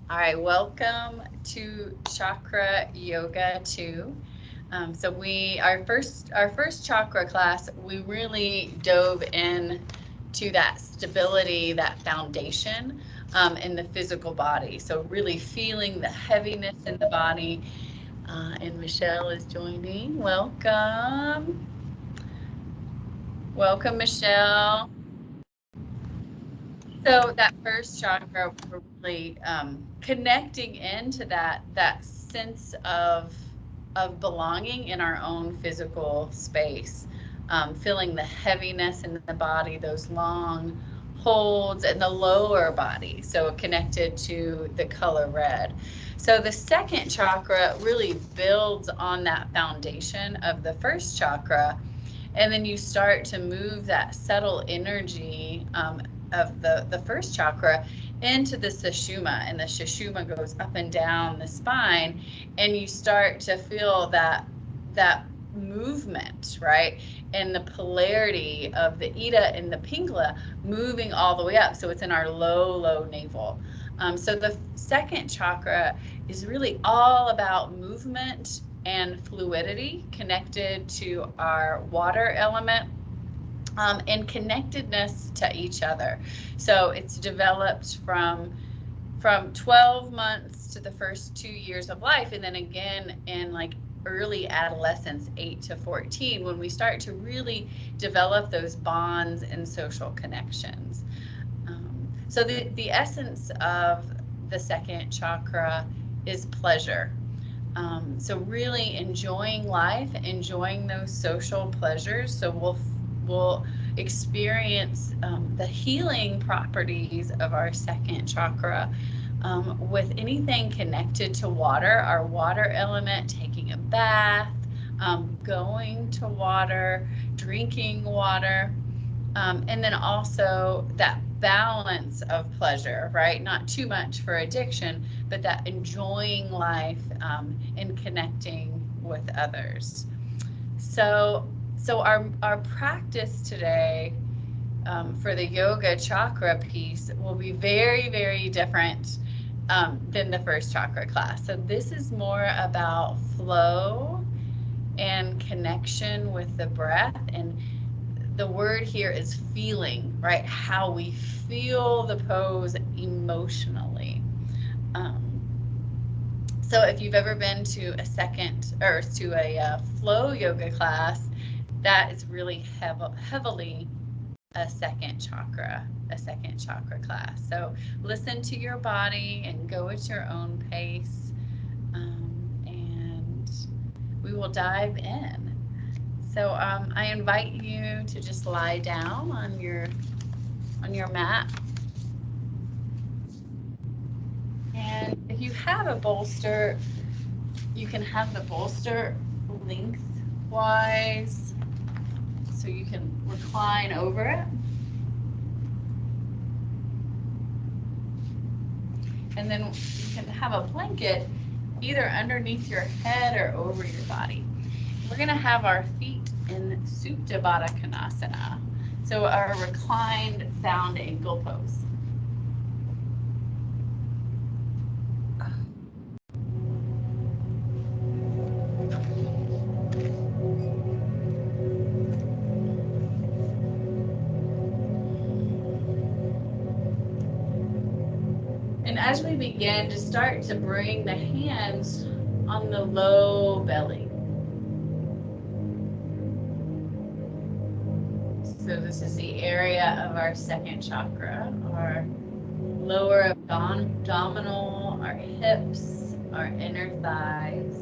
All right, welcome to Chakra Yoga 2. Our first chakra class, we really dove in to that stability, that foundation in the physical body. So really feeling the heaviness in the body. And Michelle is joining. Welcome. Welcome, Michelle. So that first chakra, we're really connecting into that sense of belonging in our own physical space, feeling the heaviness in the body, those long holds in the lower body, so connected to the color red. So the second chakra really builds on that foundation of the first chakra, and then you start to move that subtle energy of the first chakra into the sushumna, and the sushumna goes up and down the spine, and you start to feel that movement, right? And the polarity of the Ida and the Pingala moving all the way up. So it's in our low navel. So the second chakra is really all about movement and fluidity connected to our water element, and connectedness to each other. So it's developed from 12 months to the first 2 years of life, and then again in like early adolescence, 8 to 14, when we start to really develop those bonds and social connections. So the essence of the second chakra is pleasure. So really enjoying life, enjoying those social pleasures. So we'll experience the healing properties of our second chakra with anything connected to water, our water element, taking a bath, going to water, drinking water. And then also that balance of pleasure, right? Not too much for addiction, but that enjoying life and connecting with others. So, so our practice today for the yoga chakra piece will be very different than the first chakra class. So this is more about flow and connection with the breath, and the word here is feeling, right? How we feel the pose emotionally. Um, so if you've ever been to a second or to a flow yoga class, that is really heavily a second chakra class. So listen to your body and go at your own pace, and we will dive in. So I invite you to just lie down on your mat. And if you have a bolster, you can have the bolster lengthwise so you can recline over it. And then you can have a blanket either underneath your head or over your body. We're going to have our feet in Supta Baddha Konasana, so our reclined found ankle pose. And as we begin, just start to bring the hands on the low belly. So this is the area of our second chakra, our lower abdominal, our hips, our inner thighs.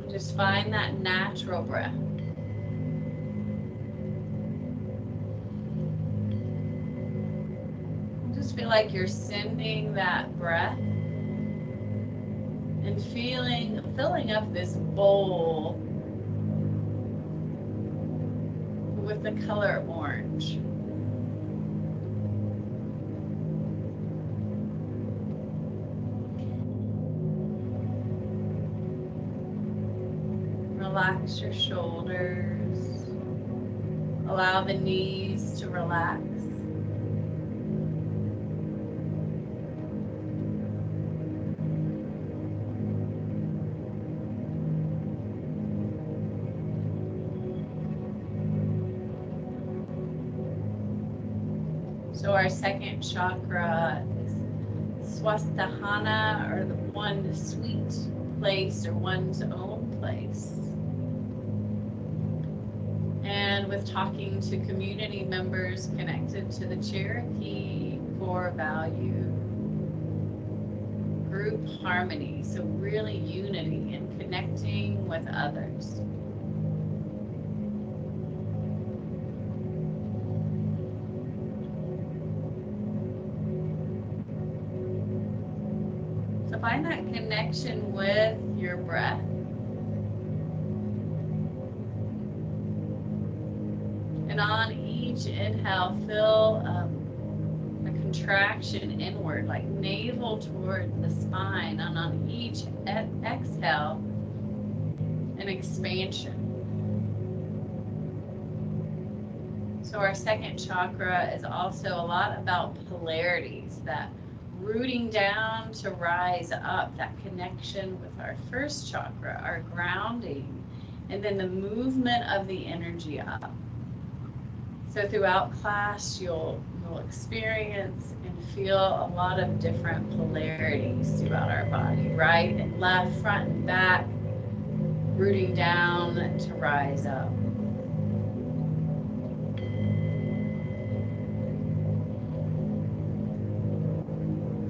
And just find that natural breath. Just feel like you're sending that breath and filling up this bowl with the color orange. Relax your shoulders. Allow the knees to relax. So our second chakra is Swasthana, or the one sweet place, or one's own place. And with talking to community members connected to the Cherokee core value, group harmony, so really unity and connecting with others. So find that connection with your breath. And on each inhale, feel a contraction inward, like navel toward the spine. And on each exhale, an expansion. So our second chakra is also a lot about polarities, that rooting down to rise up, that connection with our first chakra, our grounding, and then the movement of the energy up. So throughout class, you'll experience and feel a lot of different polarities throughout our body, right and left, front and back, rooting down to rise up.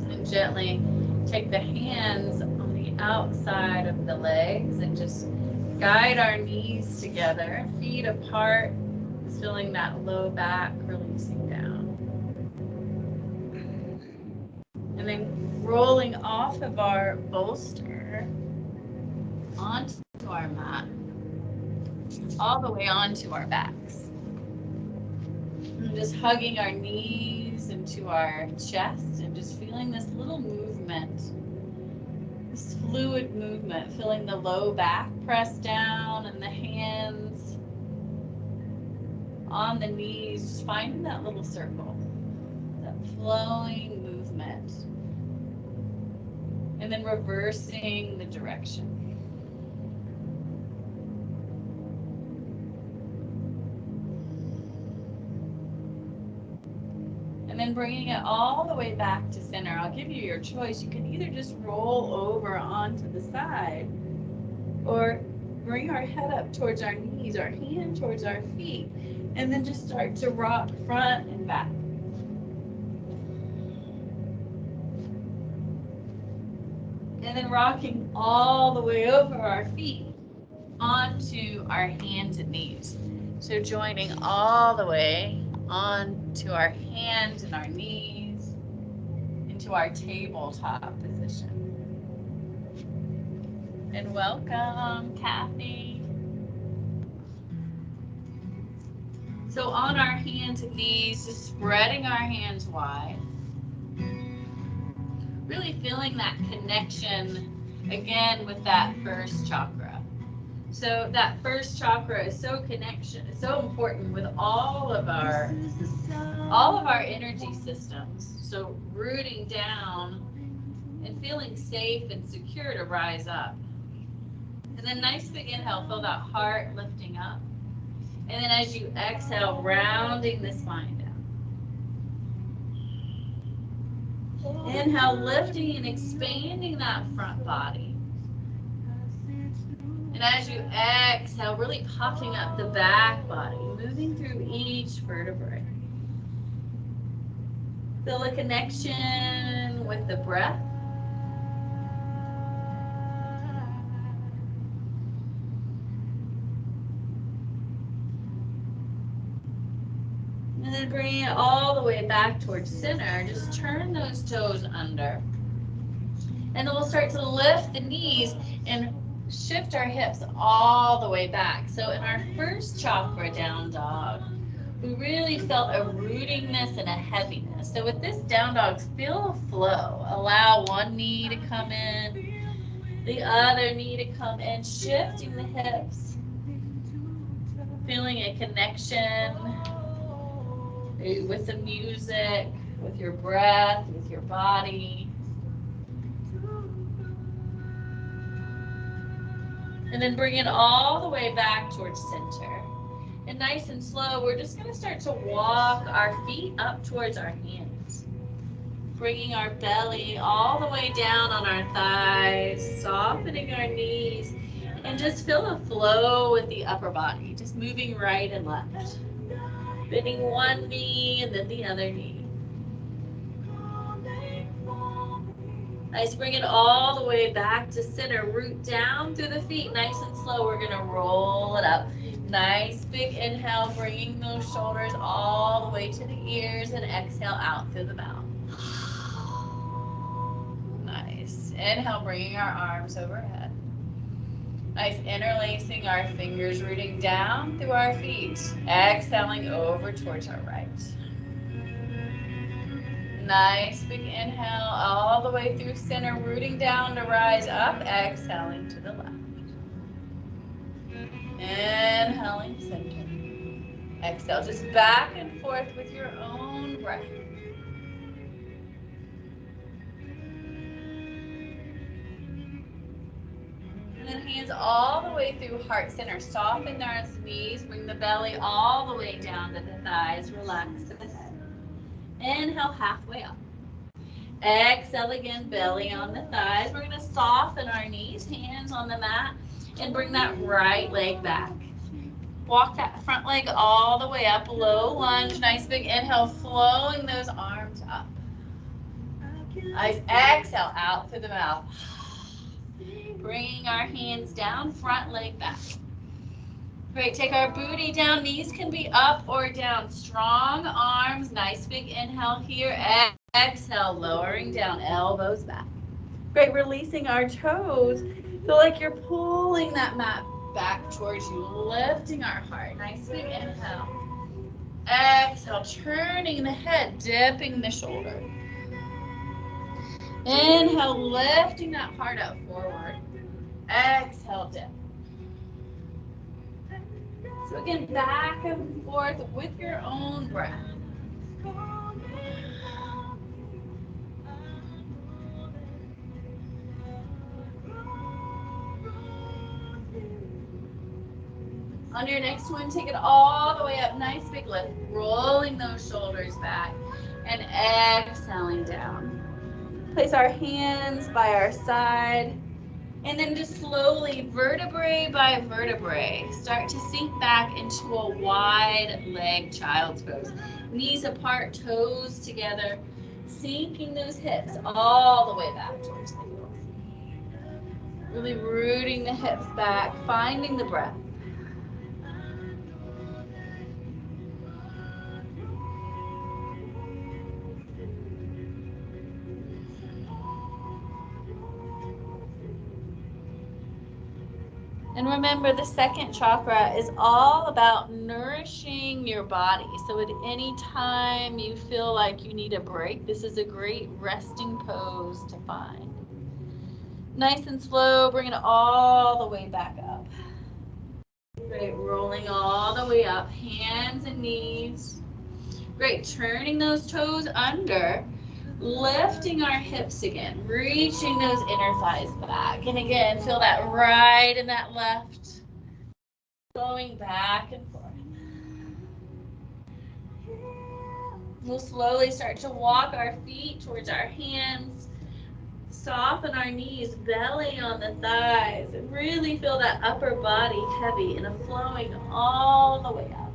And gently take the hands on the outside of the legs and just guide our knees together, feet apart, feeling that low back releasing down. And then rolling off of our bolster onto our mat, all the way onto our backs. And just hugging our knees into our chest and just feeling this little movement, this fluid movement, feeling the low back press down and the hands on the knees, just finding that little circle, that flowing movement, and then reversing the direction. And then bringing it all the way back to center. I'll give you your choice. You can either just roll over onto the side, or bring our head up towards our knees, our hand towards our feet, and then just start to rock front and back. And then rocking all the way over our feet onto our hands and knees. So joining all the way onto our hands and our knees into our tabletop position. And welcome, Kathy. So on our hands and knees, just spreading our hands wide. Really feeling that connection again with that first chakra. So that first chakra is so important with all of our energy systems. So rooting down and feeling safe and secure to rise up. And then nice big inhale, feel that heart lifting up. And then as you exhale, rounding the spine down. Inhale, lifting and expanding that front body. And as you exhale, really puffing up the back body, moving through each vertebrae. Feel a connection with the breath. And then bringing it all the way back towards center. Just turn those toes under. And then we'll start to lift the knees and shift our hips all the way back. So in our first chakra, down dog, we really felt a rootingness and a heaviness. So with this down dog, feel a flow. Allow one knee to come in, the other knee to come in, shifting the hips. Feeling a connection with the music, with your breath, with your body. And then bring it all the way back towards center. And nice and slow, we're just going to start to walk our feet up towards our hands. Bringing our belly all the way down on our thighs, softening our knees, and just feel a flow with the upper body, just moving right and left. Bending one knee and then the other knee. Nice, bring it all the way back to center. Root down through the feet, nice and slow. We're gonna roll it up. Nice big inhale, bringing those shoulders all the way to the ears, and exhale out through the mouth. Nice, inhale, bringing our arms overhead. Nice, interlacing our fingers, rooting down through our feet. Exhaling over towards our right. Nice big inhale all the way through center, rooting down to rise up, exhaling to the left. Inhaling center. Exhale, just back and forth with your own breath. And then hands all the way through heart center. Soften those knees, bring the belly all the way down to the thighs, relax to the head. Inhale, halfway up. Exhale again, belly on the thighs. We're going to soften our knees, hands on the mat, and bring that right leg back. Walk that front leg all the way up, low lunge, nice big inhale, flowing those arms up. Nice exhale out through the mouth. Bringing our hands down, front leg back. Great, take our booty down, knees can be up or down. Strong arms, nice big inhale here. Exhale, lowering down, elbows back. Great, releasing our toes. Feel like you're pulling that mat back towards you, lifting our heart. Nice big inhale. Exhale, turning the head, dipping the shoulder. Inhale, lifting that heart up forward. Exhale, dip. So again, back and forth with your own breath. On your next one, take it all the way up. Nice big lift. Rolling those shoulders back and exhaling down. Place our hands by our side. And then just slowly, vertebrae by vertebrae, start to sink back into a wide leg child's pose. Knees apart, toes together, sinking those hips all the way back towards the heels. Really rooting the hips back, finding the breath. And remember, the second chakra is all about nourishing your body. So at any time you feel like you need a break, this is a great resting pose to find. Nice and slow, bring it all the way back up. Great, rolling all the way up, hands and knees. Great, turning those toes under. Lifting our hips again, reaching those inner thighs back. And again, feel that right and that left. Going back and forth. We'll slowly start to walk our feet towards our hands. Soften our knees, belly on the thighs. And really feel that upper body heavy and flowing all the way up.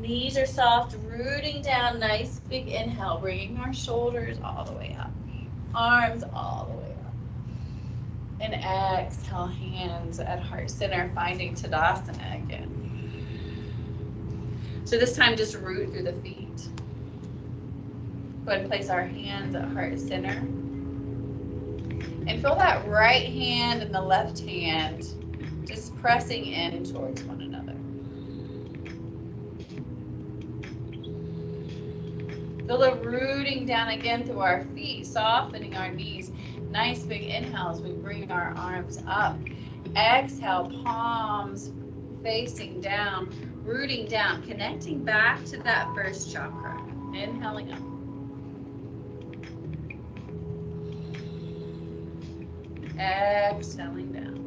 Knees are soft, rooting down, nice big inhale, bringing our shoulders all the way up, arms all the way up. And exhale, hands at heart center, finding Tadasana again. So this time just root through the feet. Go ahead and place our hands at heart center. And feel that right hand and the left hand just pressing in towards one another. Feel the rooting down again through our feet, softening our knees. Nice big inhales. We bring our arms up. Exhale, palms facing down, rooting down, connecting back to that first chakra. Inhaling up. Exhaling down.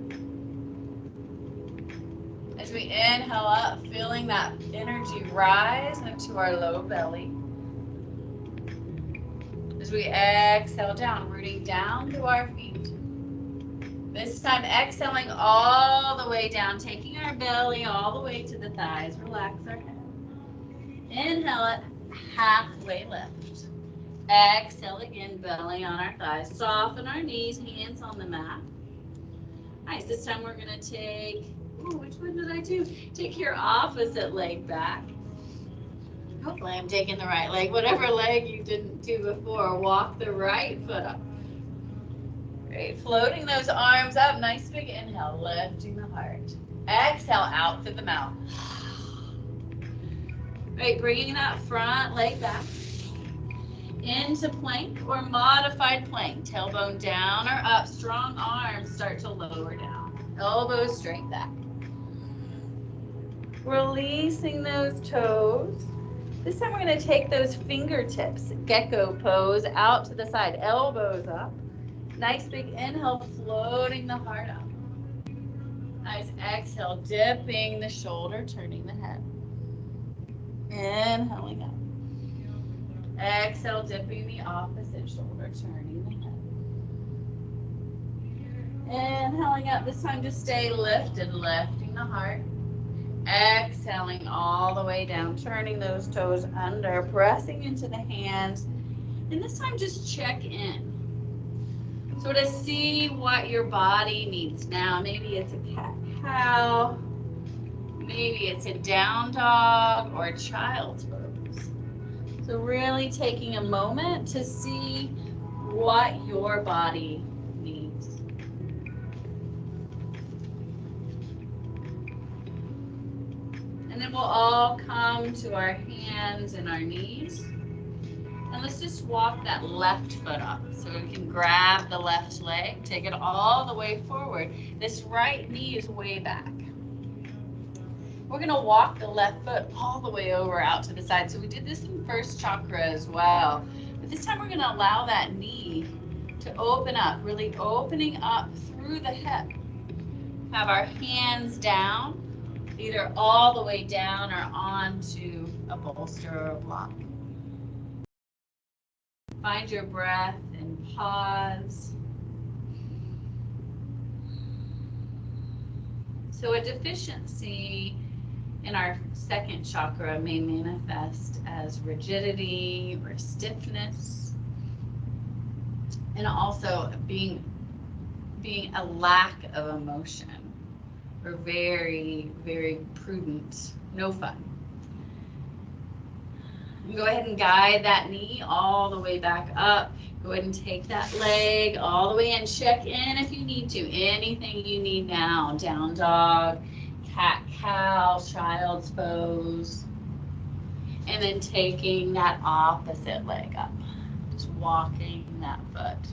As we inhale up, feeling that energy rise into our low belly. As we exhale down, rooting down to our feet. This time exhaling all the way down, taking our belly all the way to the thighs. Relax our head. Inhale it, halfway lift. Exhale again, belly on our thighs. Soften our knees, hands on the mat. Nice, this time we're gonna take, which one did I do? Take your opposite leg back. Hopefully I'm taking the right leg. Whatever leg you didn't do before, walk the right foot up. Great, floating those arms up, nice big inhale, lifting the heart. Exhale out through the mouth. Right, bringing that front leg back into plank or modified plank. Tailbone down or up, strong arms start to lower down. Elbows straight back. Releasing those toes. This time we're going to take those fingertips, gecko pose, out to the side, elbows up. Nice big inhale, floating the heart up. Nice exhale, dipping the shoulder, turning the head. Inhaling up. Exhale, dipping the opposite shoulder, turning the head. Inhaling up, this time just stay lifted, lifting the heart. Exhaling all the way down, turning those toes under, pressing into the hands. And this time just check in. Sort of see what your body needs now. Maybe it's a cat-cow, maybe it's a down dog or a child's pose. So really taking a moment to see what your body needs. And then we'll all come to our hands and our knees. And let's just walk that left foot up. So we can grab the left leg, take it all the way forward. This right knee is way back. We're going to walk the left foot all the way over out to the side. So we did this in first chakra as well. But this time we're going to allow that knee to open up, really opening up through the hip. Have our hands down, either all the way down or onto a bolster or a block. Find your breath and pause. So a deficiency in our second chakra may manifest as rigidity or stiffness, and also being a lack of emotion. We're very, very prudent, no fun. Go ahead and guide that knee all the way back up. Go ahead and take that leg all the way in. Check in if you need to. Anything you need now. Down dog, cat cow, child's pose. And then taking that opposite leg up. Just walking that foot.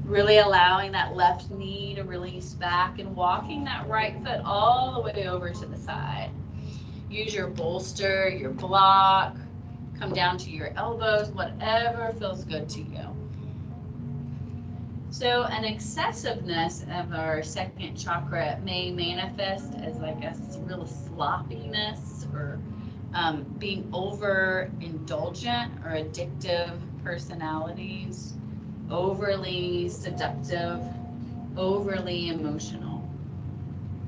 Really allowing that left knee to release back and walking that right foot all the way over to the side. Use your bolster, your block, come down to your elbows, whatever feels good to you. So an excessiveness of our second chakra may manifest as like a real sloppiness or being overindulgent or addictive personalities, overly seductive, overly emotional.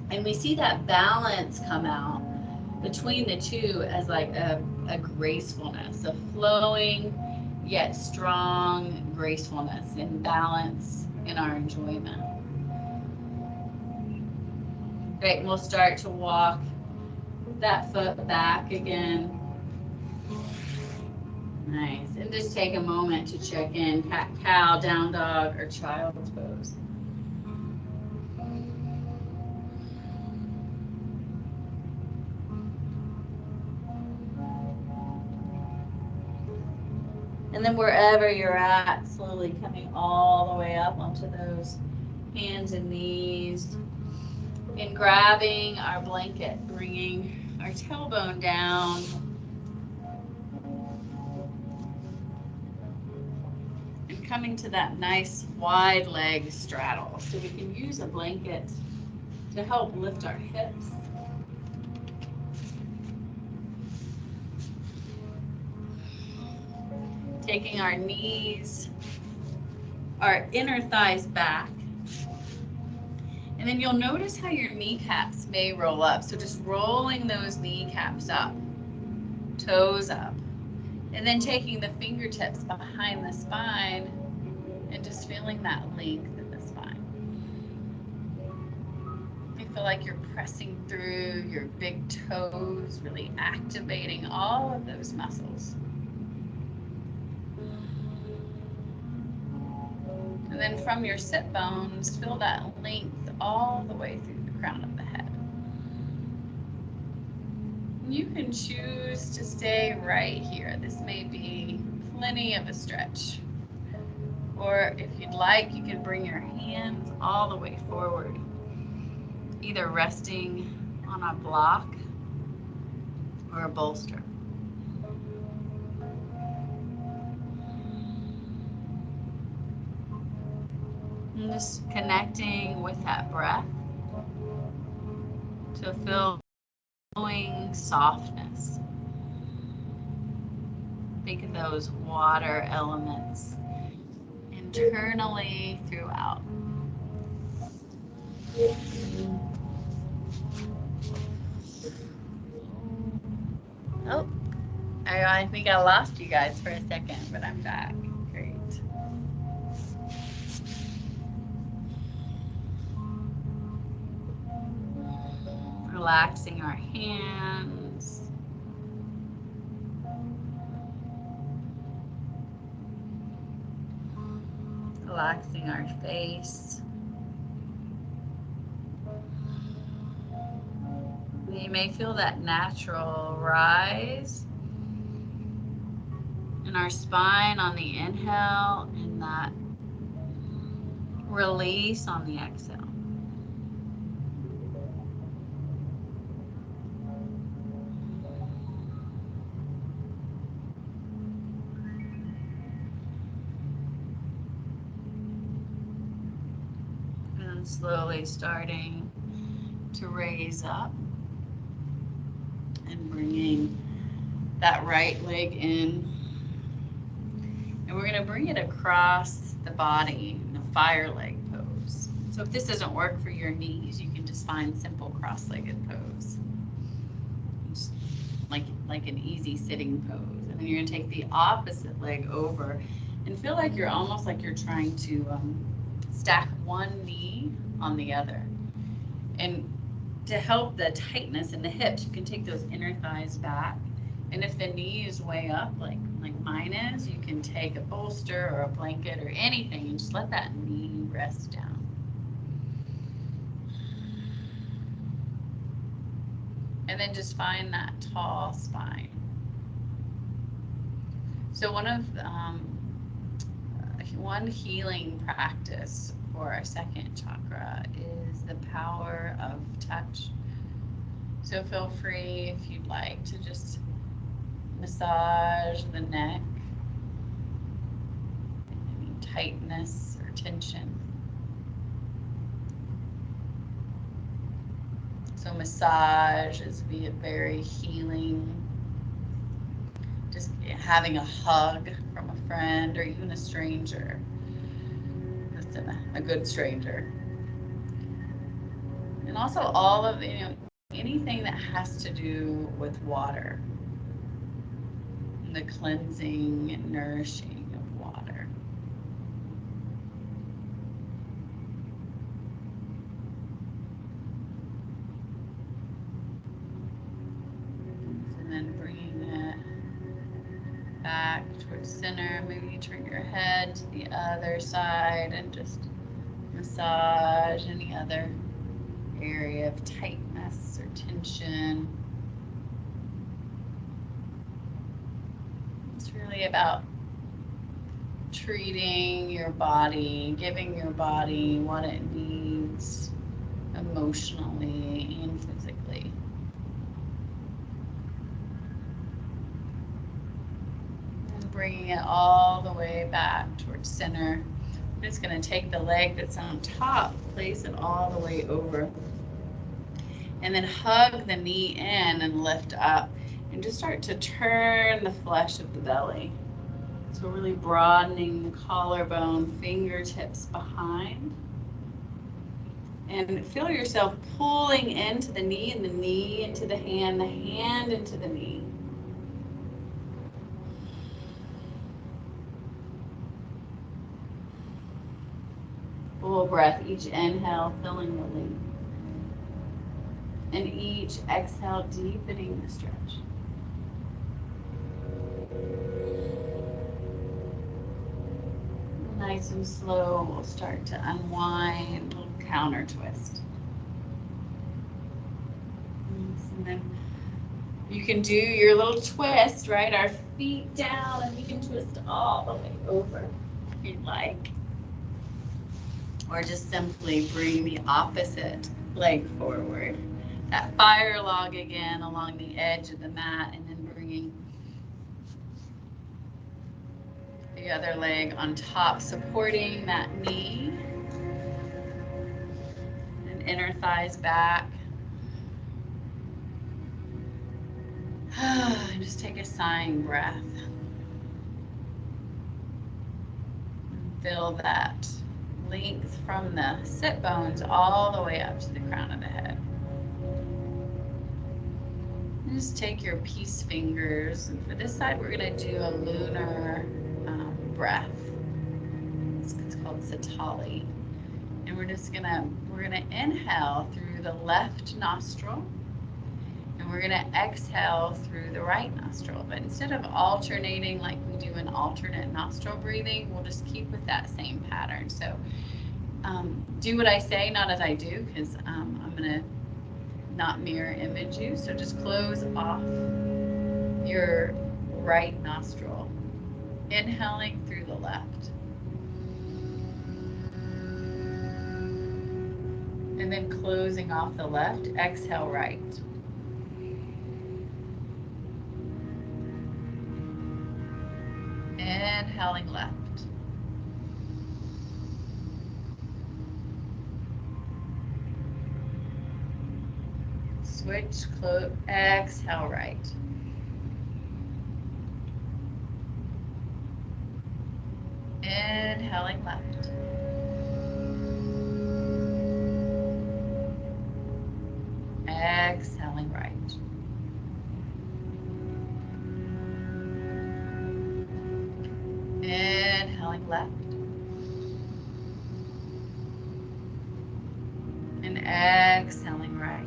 And we see that balance come out between the two as like a gracefulness, a flowing yet strong gracefulness and balance in our enjoyment. Great, and we'll start to walk that foot back again. Nice, and just take a moment to check in, cat, cow, down dog, or child's pose. And then wherever you're at, slowly coming all the way up onto those hands and knees. And grabbing our blanket, bringing our tailbone down. And coming to that nice wide leg straddle. So we can use a blanket to help lift our hips. Taking our knees, our inner thighs back. And then you'll notice how your kneecaps may roll up. So just rolling those kneecaps up, toes up. And then taking the fingertips behind the spine and just feeling that length in the spine. You feel like you're pressing through your big toes, really activating all of those muscles. And then from your sit bones, feel that length all the way through the crown of the head. You can choose to stay right here. This may be plenty of a stretch. Or if you'd like, you can bring your hands all the way forward, either resting on a block or a bolster. And just connecting with that breath to feel flowing softness. Think of those water elements internally throughout. Oh, I think I lost you guys for a second, but I'm back. Great. Relaxing our hands. Relaxing our face. You may feel that natural rise in our spine on the inhale and that release on the exhale. And slowly starting to raise up and bringing that right leg in. And we're going to bring it across the body in a fire leg pose. So if this doesn't work for your knees, you can just find simple cross-legged pose. Just like an easy sitting pose. And then you're going to take the opposite leg over and feel like you're almost like you're trying to stack one knee on the other. And to help the tightness in the hips, you can take those inner thighs back. And if the knee is way up, like mine is, you can take a bolster or a blanket or anything and just let that knee rest down. And then just find that tall spine. So one healing practice for our second chakra is the power of touch. So feel free, if you'd like, to just massage the neck, any tightness or tension. So massage is very healing. Just having a hug from a friend or even a stranger. Just a good stranger. And also all of anything that has to do with water. And the cleansing and nourishing of water. And then bringing it back towards center. Maybe you turn your head to the other side and just massage any other area of tightness or tension. It's really about treating your body, giving your body what it needs emotionally and physically. And bringing it all the way back towards center. I'm just going to take the leg that's on top, place it all the way over, and then hug the knee in and lift up, and just start to turn the flesh of the belly. So really broadening the collarbone, fingertips behind. And feel yourself pulling into the knee, and the knee into the hand into the knee. Full breath, each inhale filling the length. And each exhale deepening the stretch. Nice and slow, we'll start to unwind, a little counter twist. And then you can do your little twist, right? Our feet down, and we can twist all the way over if you'd like. Or just simply bring the opposite leg forward. That fire log again along the edge of the mat, and then bringing the other leg on top, supporting that knee and inner thighs back. Just take a sighing breath. Feel that length from the sit bones all the way up to the crown of the head. And just take your peace fingers, and for this side we're going to do a lunar breath. It's called Satali. And we're gonna inhale through the left nostril, and we're gonna exhale through the right nostril. But instead of alternating like we do an alternate nostril breathing, we'll just keep with that same pattern. So do what I say, not as I do, because I'm gonna not mirror image you. So just close off your right nostril, inhaling through the left. And then closing off the left, exhale right. Inhaling left. Switch, close, exhale right. Inhaling left. Exhaling right. Inhaling left. And exhaling right.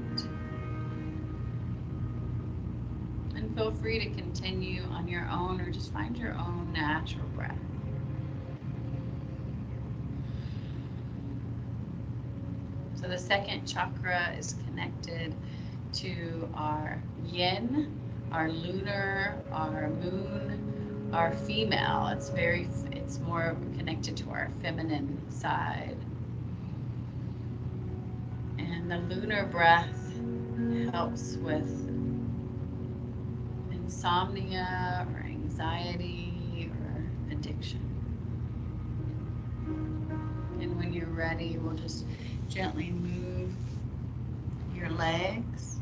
And feel free to continue on your own, or just find your own natural breath. So the second chakra is connected to our yin, our lunar, our moon, our female. It's more connected to our feminine side. And the lunar breath helps with insomnia or anxiety or addiction. And when you're ready, we'll just gently move your legs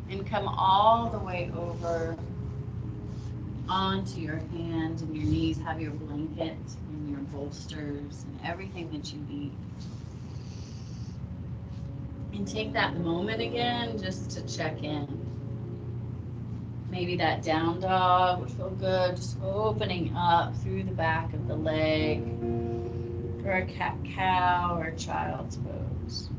and come all the way over onto your hands and your knees. Have your blanket and your bolsters and everything that you need. And take that moment again just to check in. Maybe that down dog would feel good, just opening up through the back of the leg, or a cat-cow or child's pose.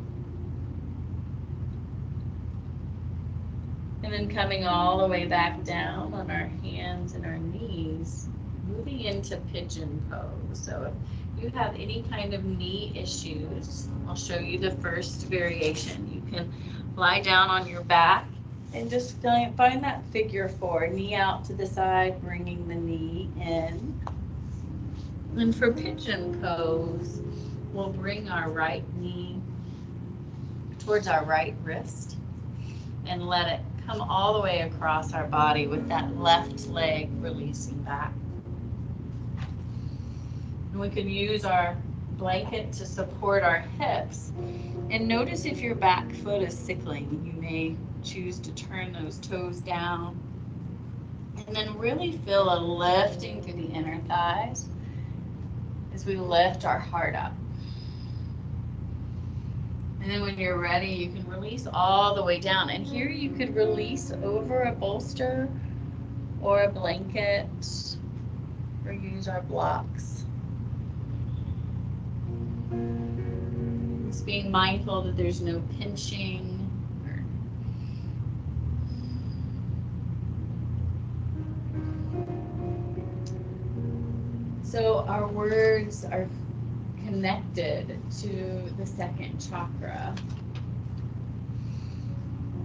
And then coming all the way back down on our hands and our knees, moving into pigeon pose. So if you have any kind of knee issues, I'll show you the first variation. You can lie down on your back and just find that figure four, knee out to the side, bringing the knee in. And for pigeon pose, we'll bring our right knee towards our right wrist and let it come all the way across our body with that left leg releasing back. And we can use our blanket to support our hips. And notice if your back foot is sickling, you may choose to turn those toes down. And then really feel a lifting through the inner thighs as we lift our heart up. And then when you're ready, you can release all the way down. And here you could release over a bolster or a blanket or use our blocks. Just being mindful that there's no pinching. So our words are connected to the second chakra.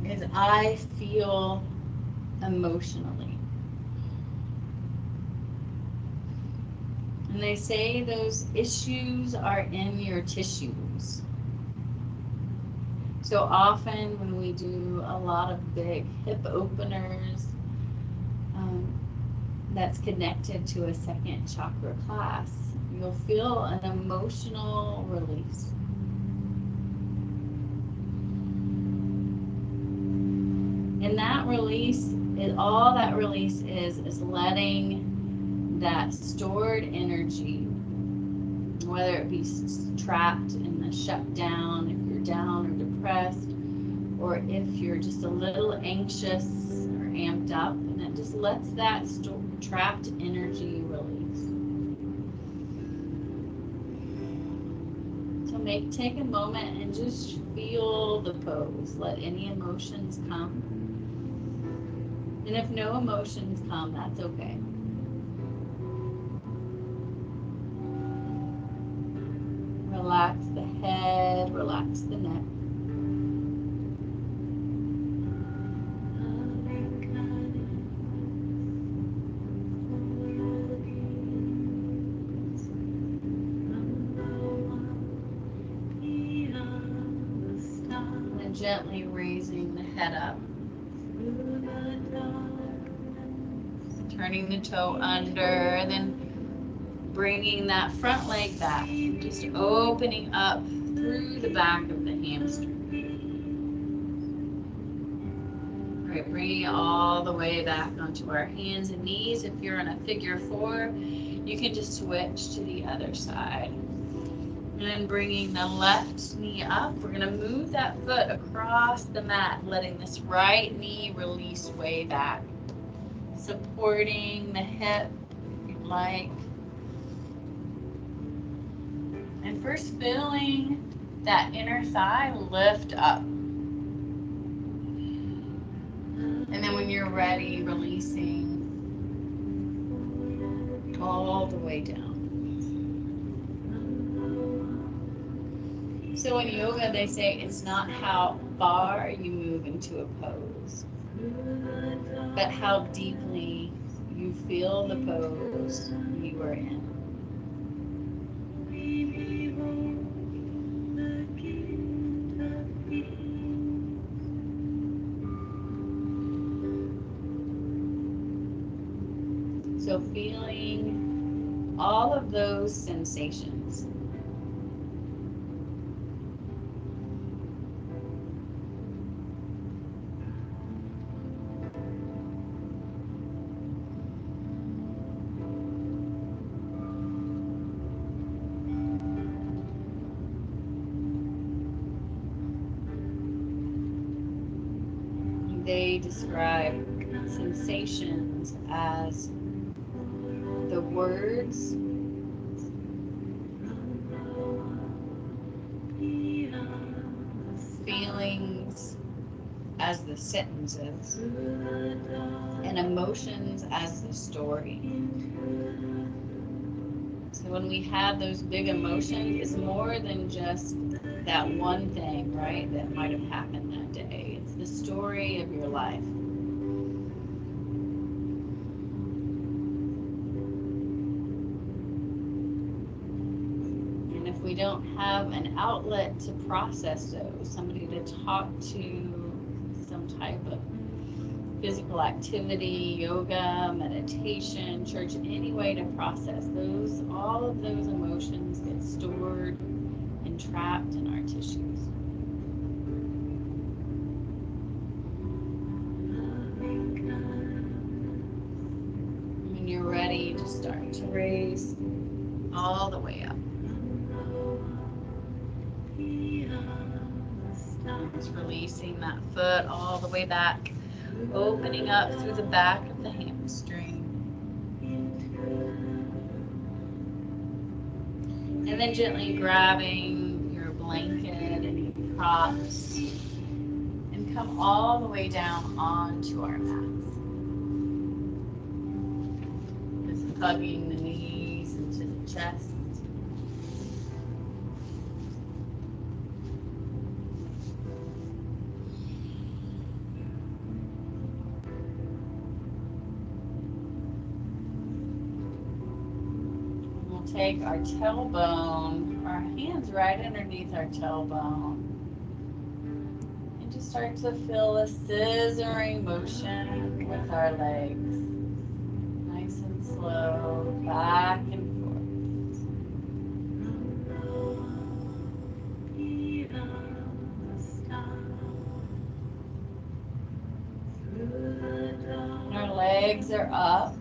As I feel emotionally. And they say those issues are in your tissues. So often when we do a lot of big hip openers, that's connected to a second chakra class, you'll feel an emotional release. And that release, all that release is letting that stored energy, whether it be trapped in the shutdown, if you're down or depressed, or if you're just a little anxious or amped up, and it just lets that trapped energy release. So take a moment and just feel the pose. Let any emotions come. And if no emotions come, that's okay. Relax the head, relax the neck. And gently raising the head up. Turning the toe under, and then bringing that front leg back, just opening up through the back of the hamstring. All right, bringing it all the way back onto our hands and knees. If you're in a figure four, you can just switch to the other side. And then bringing the left knee up, we're going to move that foot across the mat, letting this right knee release way back. Supporting the hip, if you'd like. And first feeling that inner thigh lift up. And then when you're ready, releasing all the way down. So in yoga, they say it's not how far you move into a pose, but how deeply you feel the pose you are in. So feeling all of those sensations. They describe sensations as the words, feelings as the sentences, and emotions as the story. So when we have those big emotions, it's more than just that one thing, right, that might have happened that day. It's the story of your life. don't have an outlet to process those, somebody to talk to, some type of physical activity, yoga, meditation, church, any way to process those, all of those emotions get stored and trapped in our tissues. When you're ready, just start to raise all the way up. Just releasing that foot all the way back, opening up through the back of the hamstring. And then gently grabbing your blanket and your props and come all the way down onto our mats. Just hugging the knees into the chest. Take our tailbone, our hands right underneath our tailbone, and just start to feel a scissoring motion with our legs. Nice and slow, back and forth. And our legs are up.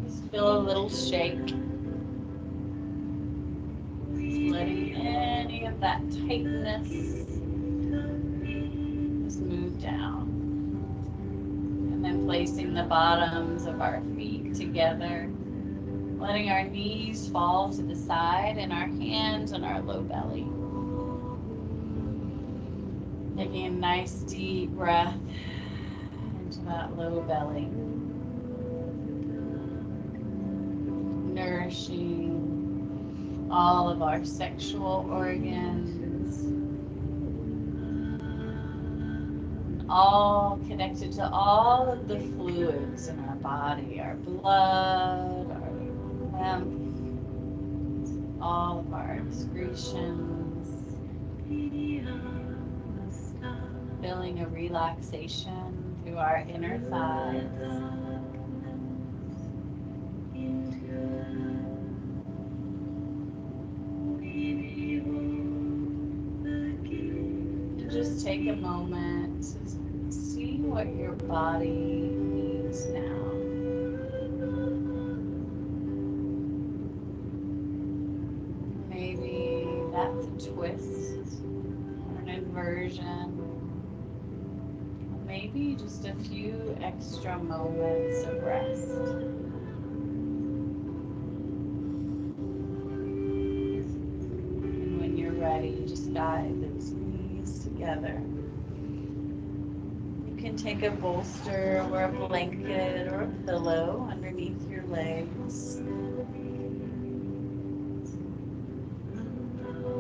Just feel a little shake. Letting any of that tightness just move down. And then placing the bottoms of our feet together. Letting our knees fall to the side and our hands on our low belly. Taking a nice deep breath into that low belly. Nourishing all of our sexual organs, all connected to all of the fluids in our body, our blood, our lymph, all of our excretions, feeling a relaxation through our inner thighs. Just take a moment to see what your body needs now. Maybe that's a twist or an inversion. Maybe just a few extra moments of rest. And when you're ready, just guide those knees together. You can take a bolster or a blanket or a pillow underneath your legs.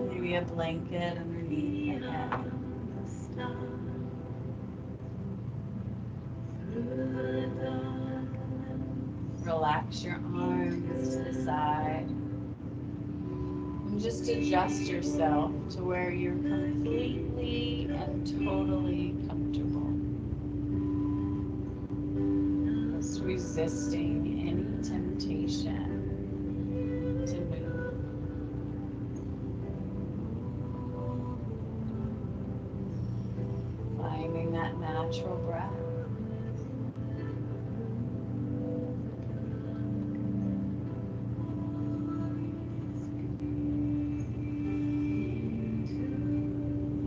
Maybe a blanket underneath the head. Relax your arms to the side. And just adjust yourself to where you're completely and totally comfortable. Just resisting any temptation to move. Finding that natural breath.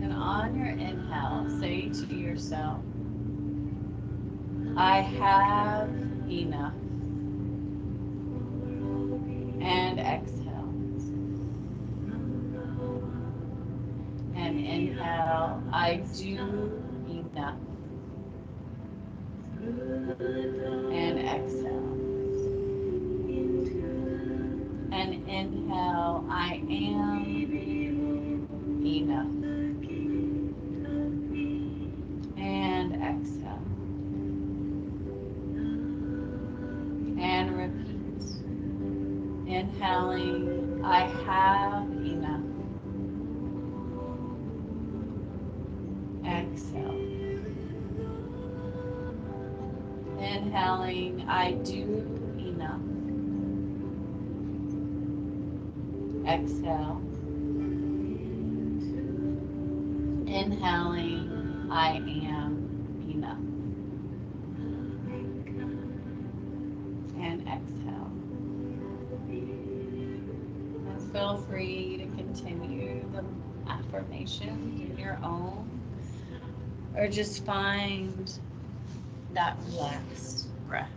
And on your inhale, say to yourself, I have enough. And exhale. And inhale, I do enough. And exhale. And inhale, I am enough. And exhale. And repeat. Inhaling, I have enough. Inhaling, I do enough. Exhale. Inhaling, I am enough. And exhale. And feel free to continue the affirmations in your own, or just find that relaxed breath.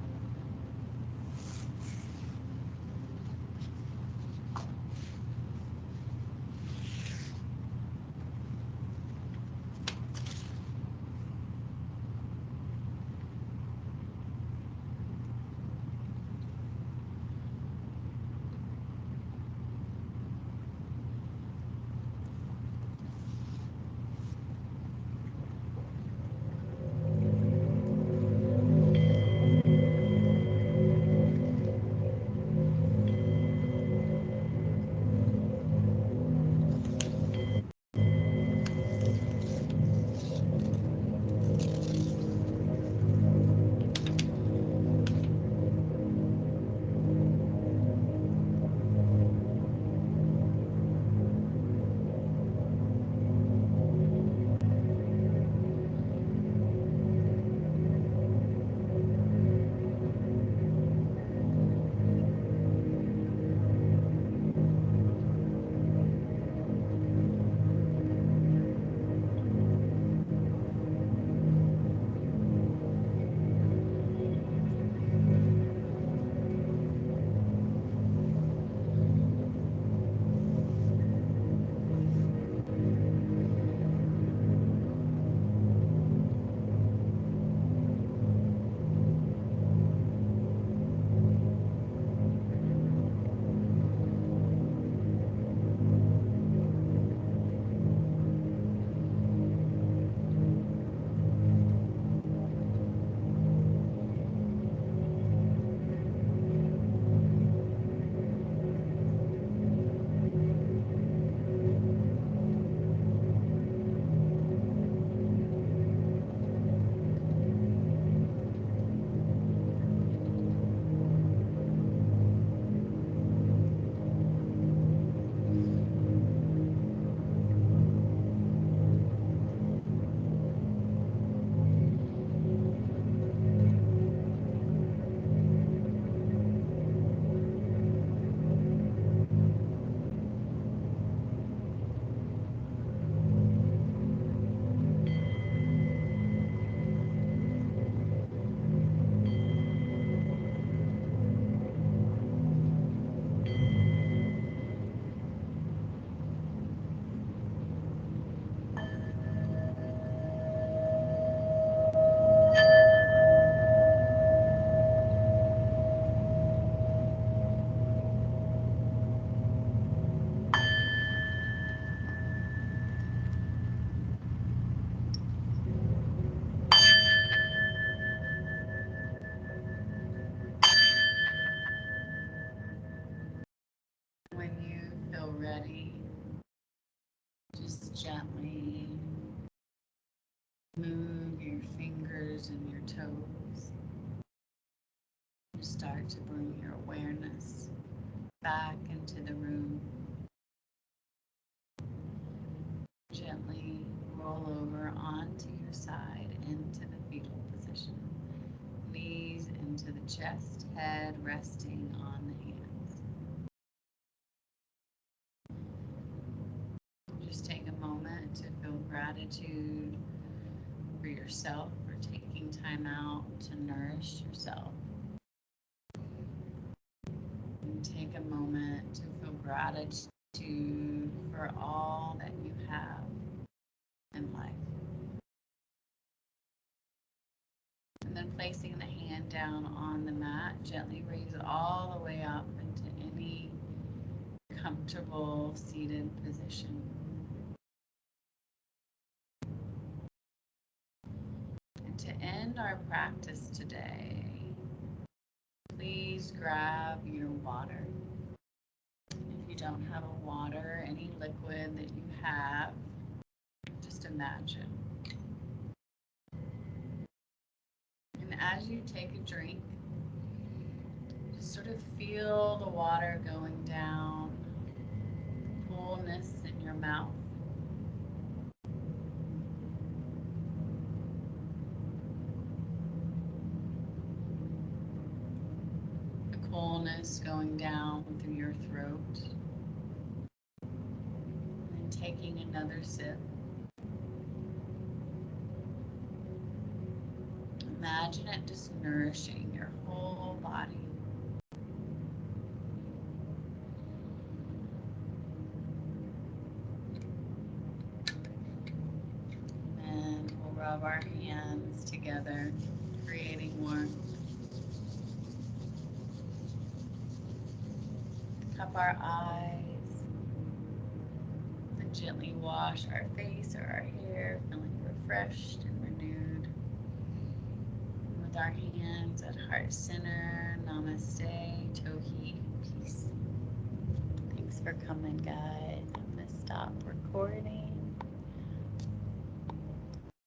When you feel ready, just gently move your fingers and your toes. Start to bring your awareness back into the room. Gently roll over onto your side into the fetal position. Knees into the chest, head resting on the hands. Just take a moment to feel gratitude for yourself for taking time out to nourish yourself. And take a moment to feel gratitude for all that you have in life. And then placing the hand down on the mat, gently raise it all the way up into any comfortable seated position. And to end our practice today, please grab your water. If you don't have a water, any liquid that you have, just imagine. And as you take a drink, just sort of feel the water going down, coolness in your mouth. The coolness going down through your throat. And taking another sip. Imagine it just nourishing your whole body. And we'll rub our hands together, creating warmth. Cup our eyes. And gently wash our face or our hair, feeling refreshed and renewed. With our hands at heart center, namaste, tohi, peace. Thanks for coming, guys. I'm going to stop recording.